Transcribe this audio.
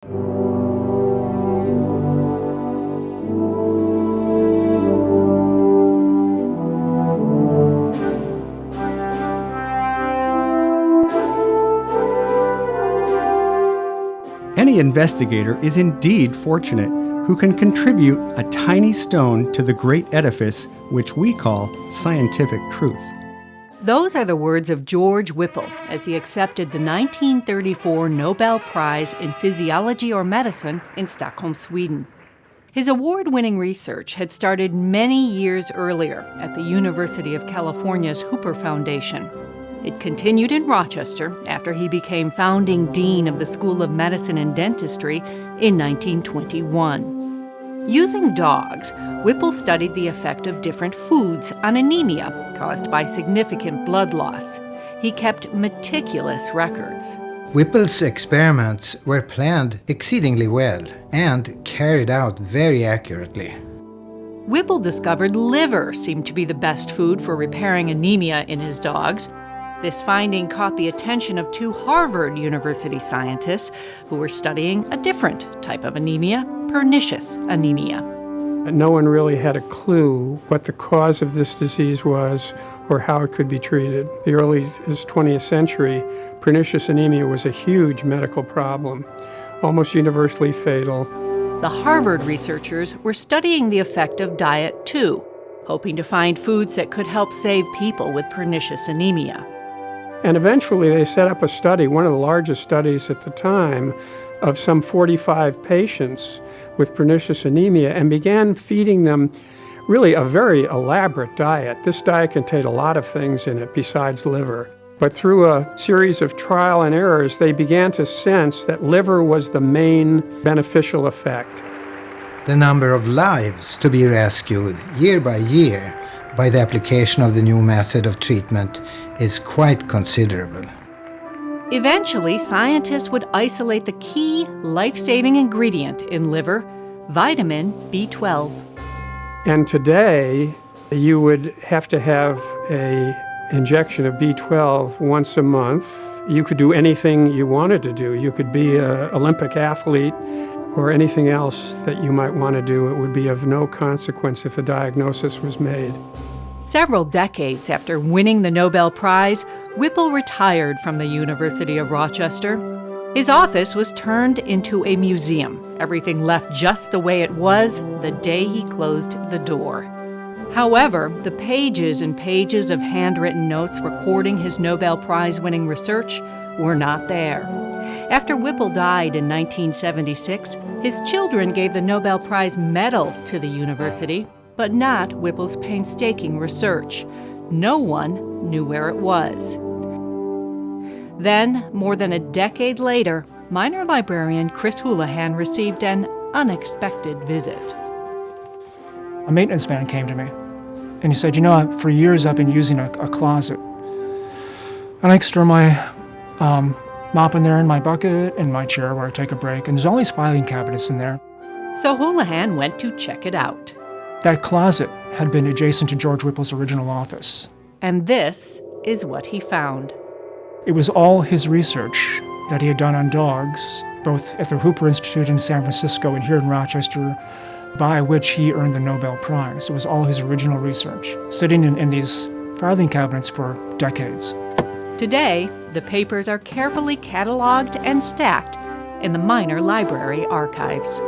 Any investigator is indeed fortunate who can contribute a tiny stone to the great edifice which we call scientific truth. Those are the words of George Whipple as he accepted the 1934 Nobel Prize in Physiology or Medicine in Stockholm, Sweden. His award-winning research had started many years earlier at the University of California's Hooper Foundation. It continued in Rochester after he became founding dean of the School of Medicine and Dentistry in 1921. Using dogs, Whipple studied the effect of different foods on anemia caused by significant blood loss. He kept meticulous records. Whipple's experiments were planned exceedingly well and carried out very accurately. Whipple discovered liver seemed to be the best food for repairing anemia in his dogs. This finding caught the attention of two Harvard University scientists who were studying a different type of anemia, pernicious anemia. No one really had a clue what the cause of this disease was or how it could be treated. The early 20th century, pernicious anemia was a huge medical problem, almost universally fatal. The Harvard researchers were studying the effect of diet too, hoping to find foods that could help save people with pernicious anemia. And eventually they set up a study, one of the largest studies at the time, of some 45 patients with pernicious anemia and began feeding them really a very elaborate diet. This diet contained a lot of things in it besides liver. But through a series of trial and errors, they began to sense that liver was the main beneficial effect. The number of lives to be rescued year by year by the application of the new method of treatment is quite considerable. Eventually, scientists would isolate the key life-saving ingredient in liver, vitamin B12. And today, you would have to have an injection of B12 once a month. You could do anything you wanted to do. You could be an Olympic athlete or anything else that you might want to do. It would be of no consequence if a diagnosis was made. Several decades after winning the Nobel Prize, Whipple retired from the University of Rochester. His office was turned into a museum. Everything left just the way it was the day he closed the door. However, the pages and pages of handwritten notes recording his Nobel Prize-winning research were not there. After Whipple died in 1976, his children gave the Nobel Prize medal to the university, but not Whipple's painstaking research. No one knew where it was. Then, more than a decade later, minor librarian Chris Houlihan received an unexpected visit. A maintenance man came to me, and he said, for years I've been using a closet. And I store my mop in there in my bucket, in my chair where I take a break, and there's all these filing cabinets in there. So Houlihan went to check it out. That closet had been adjacent to George Whipple's original office. And this is what he found. It was all his research that he had done on dogs, both at the Hooper Institute in San Francisco and here in Rochester, by which he earned the Nobel Prize. It was all his original research, sitting in these filing cabinets for decades. Today, the papers are carefully cataloged and stacked in the Minor Library archives.